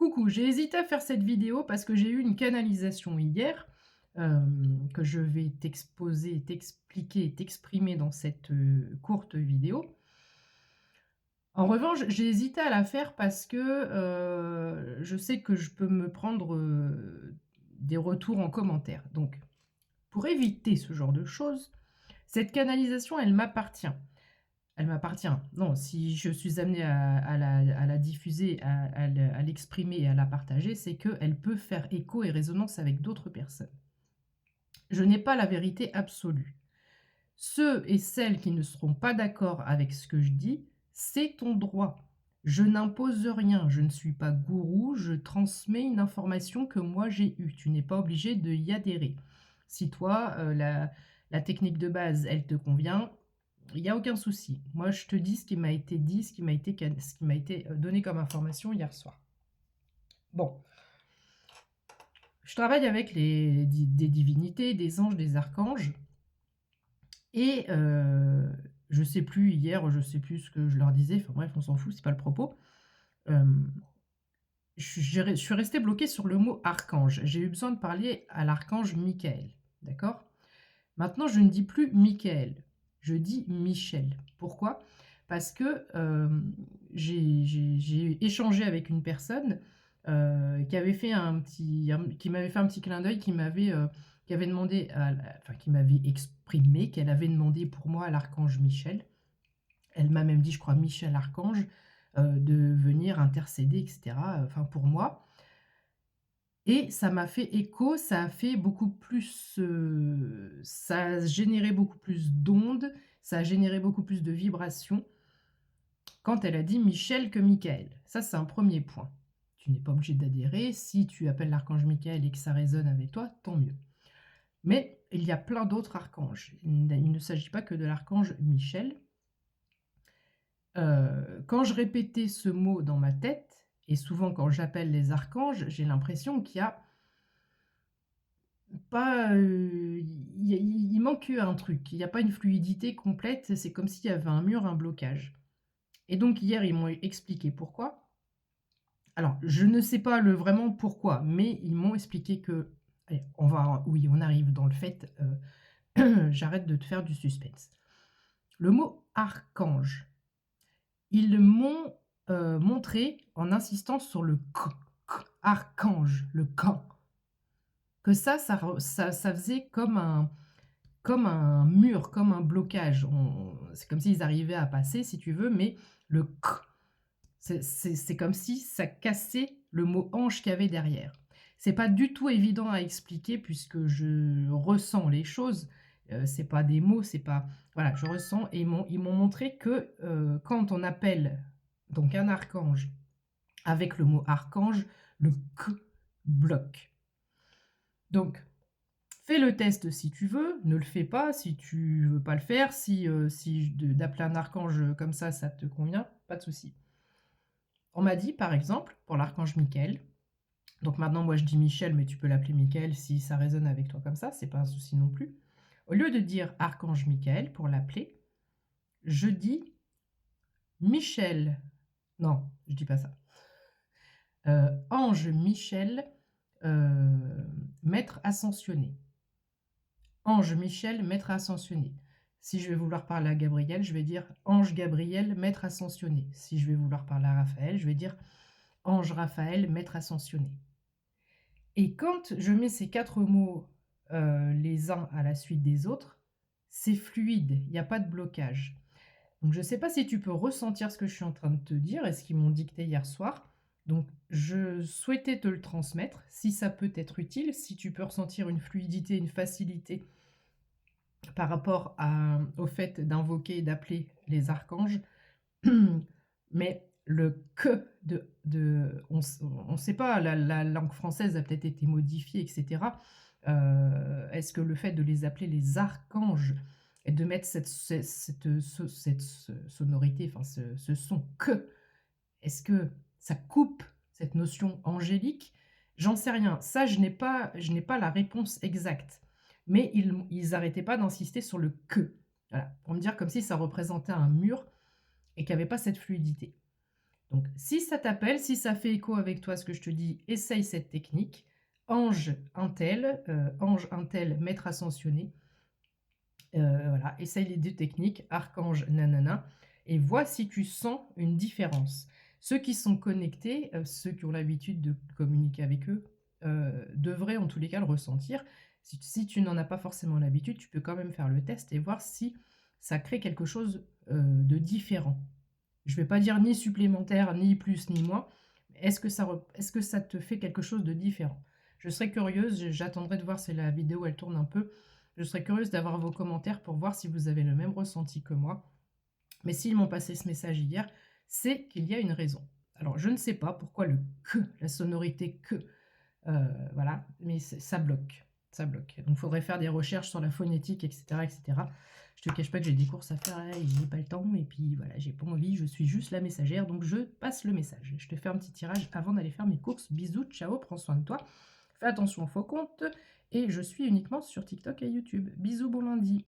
Coucou, j'ai hésité à faire cette vidéo parce que j'ai eu une canalisation hier, que je vais t'exposer, t'expliquer et t'exprimer dans cette, courte vidéo. En revanche, j'ai hésité à la faire parce que, je sais que je peux me prendre, des retours en commentaire. Donc, pour éviter ce genre de choses, cette canalisation, elle m'appartient. Elle m'appartient. Non, si je suis amenée à la diffuser, à l'exprimer et à la partager, c'est qu'elle peut faire écho et résonance avec d'autres personnes. Je n'ai pas la vérité absolue. Ceux et celles qui ne seront pas d'accord avec ce que je dis, c'est ton droit. Je n'impose rien, je ne suis pas gourou, je transmets une information que moi j'ai eue. Tu n'es pas obligé de y adhérer. Si toi, la technique de base, elle te convient, il y a aucun souci. Moi, je te dis ce qui m'a été dit, ce qui m'a été donné comme information hier soir. Bon, je travaille avec des divinités, des anges, des archanges et je sais plus hier, je sais plus ce que je leur disais, enfin bref, on s'en fout, c'est pas le propos. Je suis restée bloquée sur le mot archange. J'ai eu besoin de parler à l'archange Michael, d'accord? Maintenant, je ne dis plus Michael, je dis Michel. Pourquoi? Parce que j'ai échangé avec une personne qui avait fait qui m'avait fait un petit clin d'œil, qui avait demandé, enfin qui m'avait exprimé qu'elle avait demandé pour moi à l'archange Michel. Elle m'a même dit, je crois, Michel Archange, de venir intercéder, etc. Enfin pour moi. Et ça m'a fait écho, ça a fait beaucoup plus, ça a généré beaucoup plus d'ondes, ça a généré beaucoup plus de vibrations quand elle a dit Michel que Michael. Ça, c'est un premier point. Tu n'es pas obligé d'adhérer. Si tu appelles l'archange Michael et que ça résonne avec toi, tant mieux. Mais il y a plein d'autres archanges. Il ne s'agit pas que de l'archange Michel. Quand je répétais ce mot dans ma tête, et souvent quand j'appelle les archanges, j'ai l'impression qu'il y a pas, il manque un truc, il n'y a pas une fluidité complète, c'est comme s'il y avait un mur, un blocage. Et donc hier, ils m'ont expliqué pourquoi. Alors, je ne sais pas vraiment pourquoi, mais ils m'ont expliqué que allez, oui, on arrive dans le fait, j'arrête de te faire du suspense. Le mot archange, ils m'ont, montré en insistant sur le archange, le quand, que ça faisait comme un mur, comme un blocage. C'est comme s'ils arrivaient à passer, si tu veux, mais le k, c'est comme si ça cassait le mot ange qu'il y avait derrière. C'est pas du tout évident à expliquer puisque je ressens les choses. C'est pas des mots, c'est pas. Voilà, je ressens et ils m'ont montré que quand on appelle donc un archange avec le mot archange, le k bloque. Donc, fais le test si tu veux, ne le fais pas si tu veux pas le faire. Si d'appeler un archange comme ça te convient, pas de souci. On m'a dit, par exemple, pour l'archange Michael, donc maintenant moi je dis Michel, mais tu peux l'appeler Michael si ça résonne avec toi comme ça, c'est pas un souci non plus. Au lieu de dire archange Michael pour l'appeler, je dis Michel. Non, je dis pas ça. Ange Michel, maître ascensionné. Ange Michel, maître ascensionné. Si je vais vouloir parler à Gabriel, je vais dire Ange Gabriel, maître ascensionné. Si je vais vouloir parler à Raphaël, je vais dire Ange Raphaël, maître ascensionné. Et quand je mets ces 4 mots les uns à la suite des autres, c'est fluide, il n'y a pas de blocage. Donc je ne sais pas si tu peux ressentir ce que je suis en train de te dire et ce qu'ils m'ont dicté hier soir. Donc je souhaitais te le transmettre, si ça peut être utile, si tu peux ressentir une fluidité, une facilité par rapport au fait d'invoquer et d'appeler les archanges. Mais le que on ne sait pas, la langue française a peut-être été modifiée, etc. Est-ce que le fait de les appeler les archanges et de mettre cette sonorité, enfin ce son que, est-ce que ça coupe cette notion angélique? J'en sais rien. Ça, je n'ai pas la réponse exacte. Mais ils n'arrêtaient pas d'insister sur le que. Voilà, pour me dire comme si ça représentait un mur et qu'il n'y avait pas cette fluidité. Donc, si ça t'appelle, si ça fait écho avec toi, ce que je te dis, essaye cette technique. Ange un tel, maître ascensionné. Voilà, essaye les 2 techniques, archange, nanana, et vois si tu sens une différence. Ceux qui sont connectés, ceux qui ont l'habitude de communiquer avec eux, devraient en tous les cas le ressentir. Si tu n'en as pas forcément l'habitude, tu peux quand même faire le test et voir si ça crée quelque chose, de différent. Je vais pas dire ni supplémentaire, ni plus, ni moins. Est-ce que ça te fait quelque chose de différent? Je serais curieuse, j'attendrai de voir si la vidéo elle tourne un peu. Je serais curieuse d'avoir vos commentaires pour voir si vous avez le même ressenti que moi. Mais s'ils m'ont passé ce message hier, c'est qu'il y a une raison. Alors je ne sais pas pourquoi le que, la sonorité que, voilà, mais ça bloque, ça bloque. Donc il faudrait faire des recherches sur la phonétique, etc., etc. Je te cache pas que j'ai des courses à faire et j'ai pas le temps, et puis voilà, j'ai pas envie, je suis juste la messagère, donc je passe le message. Je te fais un petit tirage avant d'aller faire mes courses. Bisous, ciao, prends soin de toi, fais attention au faux compte, et je suis uniquement sur TikTok et YouTube. Bisous, bon lundi.